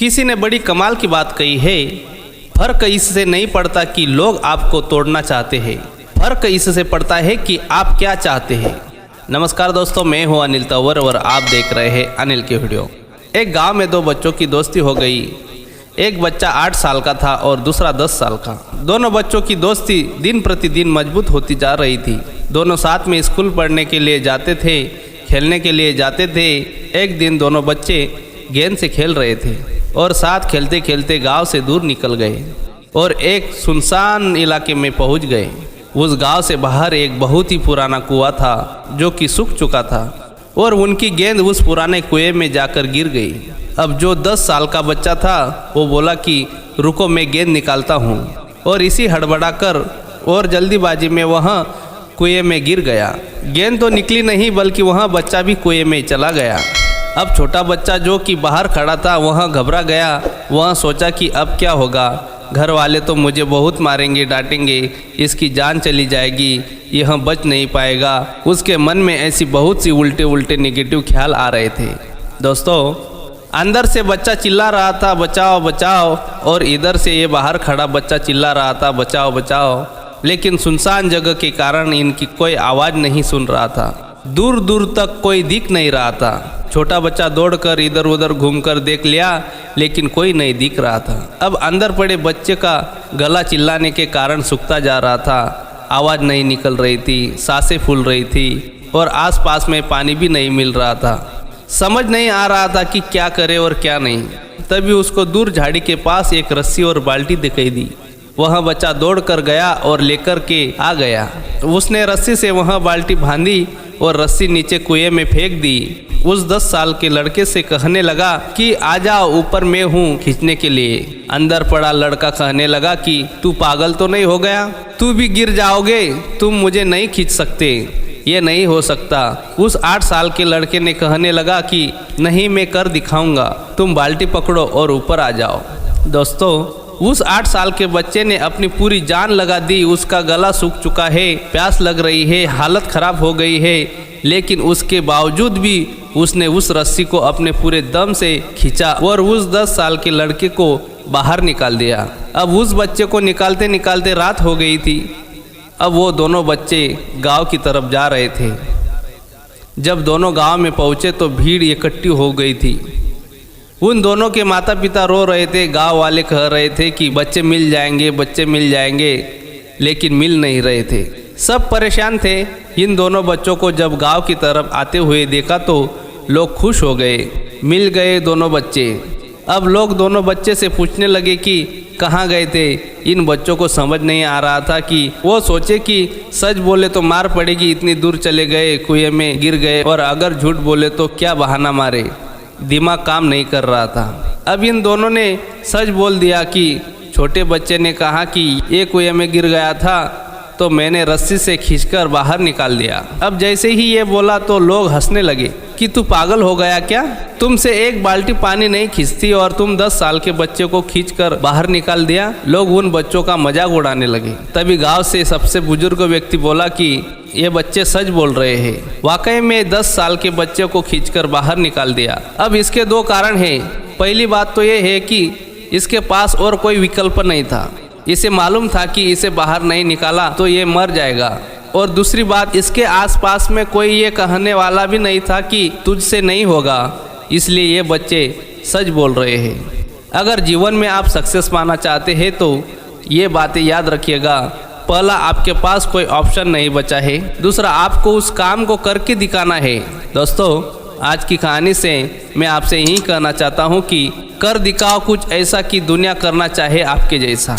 किसी ने बड़ी कमाल की बात कही है, फर्क इससे नहीं पड़ता कि लोग आपको तोड़ना चाहते हैं, फर्क इससे पड़ता है कि आप क्या चाहते हैं। नमस्कार दोस्तों, मैं हूं अनिल तंवर और आप देख रहे हैं अनिल की वीडियो। एक गांव में दो बच्चों की दोस्ती हो गई। एक बच्चा 8 साल का था और दूसरा 10 साल का। दोनों बच्चों की दोस्ती दिन प्रतिदिन मजबूत होती जा रही थी। दोनों साथ में स्कूल पढ़ने के लिए जाते थे, खेलने के लिए जाते थे। एक दिन दोनों बच्चे गेंद से खेल रहे थे और साथ खेलते खेलते गांव से दूर निकल गए और एक सुनसान इलाके में पहुंच गए। उस गांव से बाहर एक बहुत ही पुराना कुआं था जो कि सूख चुका था और उनकी गेंद उस पुराने कुएं में जाकर गिर गई। अब जो 10 साल का बच्चा था वो बोला कि रुको, मैं गेंद निकालता हूँ, और इसी हड़बड़ा कर और जल्दीबाजी में वह कुएं में गिर गया। गेंद तो निकली नहीं बल्कि वह बच्चा भी कुएं में चला गया। अब छोटा बच्चा जो कि बाहर खड़ा था वह घबरा गया। वह सोचा कि अब क्या होगा, घर वाले तो मुझे बहुत मारेंगे, डांटेंगे, इसकी जान चली जाएगी, यह बच नहीं पाएगा। उसके मन में ऐसी बहुत सी उल्टे नेगेटिव ख्याल आ रहे थे। दोस्तों, अंदर से बच्चा चिल्ला रहा था बचाओ बचाओ, और इधर से ये बाहर खड़ा बच्चा चिल्ला रहा था बचाओ बचाओ। लेकिन सुनसान जगह के कारण इनकी कोई आवाज़ नहीं सुन रहा था। दूर दूर तक कोई दिख नहीं रहा था। छोटा बच्चा दौड़कर इधर उधर घूमकर देख लिया लेकिन कोई नहीं दिख रहा था। अब अंदर पड़े बच्चे का गला चिल्लाने के कारण सूखता जा रहा था। आवाज़ नहीं निकल रही थी, सांसें फूल रही थी और आसपास में पानी भी नहीं मिल रहा था। समझ नहीं आ रहा था कि क्या करे और क्या नहीं। तभी उसको दूर झाड़ी के पास एक रस्सी और बाल्टी दिखाई दी। वह बच्चा दौड़ कर गया और लेकर के आ गया। उसने रस्सी से वह बाल्टी बांधी और रस्सी नीचे कुएं में फेंक दी। उस 10 साल के लड़के से कहने लगा कि आ जाओ, ऊपर मैं हूँ खींचने के लिए। अंदर पड़ा लड़का कहने लगा कि तू पागल तो नहीं हो गया, तू भी गिर जाओगे, तुम मुझे नहीं खींच सकते, ये नहीं हो सकता। उस 8 साल के लड़के ने कहने लगा कि नहीं, मैं कर दिखाऊंगा, तुम बाल्टी पकड़ो और ऊपर आ जाओ। दोस्तों, उस 8 साल के बच्चे ने अपनी पूरी जान लगा दी। उसका गला सूख चुका है, प्यास लग रही है, हालत खराब हो गई है, लेकिन उसके बावजूद भी उसने उस रस्सी को अपने पूरे दम से खींचा और उस 10 साल के लड़के को बाहर निकाल दिया। अब उस बच्चे को निकालते निकालते रात हो गई थी। अब वो दोनों बच्चे गांव की तरफ जा रहे थे। जब दोनों गांव में पहुंचे तो भीड़ इकट्ठी हो गई थी। उन दोनों के माता पिता रो रहे थे। गांव वाले कह रहे थे कि बच्चे मिल जाएंगे, बच्चे मिल जाएंगे, लेकिन मिल नहीं रहे थे। सब परेशान थे। इन दोनों बच्चों को जब गांव की तरफ आते हुए देखा तो लोग खुश हो गए, मिल गए दोनों बच्चे। अब लोग दोनों बच्चे से पूछने लगे कि कहाँ गए थे। इन बच्चों को समझ नहीं आ रहा था कि वो सोचे कि सच बोले तो मार पड़ेगी, इतनी दूर चले गए, कुएं में गिर गए, और अगर झूठ बोले तो क्या बहाना मारे। दिमाग काम नहीं कर रहा था। अब इन दोनों ने सच बोल दिया कि छोटे बच्चे ने कहा कि ये कुएं में गिर गया था तो मैंने रस्सी से खींचकर बाहर निकाल दिया। अब जैसे ही ये बोला तो लोग हंसने लगे कि तू पागल हो गया क्या, तुमसे एक बाल्टी पानी नहीं खींचती और तुम 10 साल के बच्चे को खींचकर बाहर निकाल दिया। लोग उन बच्चों का मजाक उड़ाने लगे। तभी गांव से सबसे बुजुर्ग व्यक्ति बोला कि ये बच्चे सच बोल रहे हैं, वाकई में 10 साल के बच्चे को खींचकर बाहर निकाल दिया। अब इसके 2 कारण हैं। पहली बात तो ये है कि इसके पास और कोई विकल्प नहीं था। इसे मालूम था कि इसे बाहर नहीं निकाला तो ये मर जाएगा, और दूसरी बात, इसके आसपास में कोई ये कहने वाला भी नहीं था कि तुझसे नहीं होगा, इसलिए ये बच्चे सच बोल रहे हैं। अगर जीवन में आप सक्सेस पाना चाहते हैं तो ये बातें याद रखिएगा। पहला, आपके पास कोई ऑप्शन नहीं बचा है। दूसरा, आपको उस काम को करके दिखाना है। दोस्तों, आज की कहानी से मैं आपसे यही कहना चाहता हूँ कि कर दिखाओ कुछ ऐसा कि दुनिया करना चाहे आपके जैसा।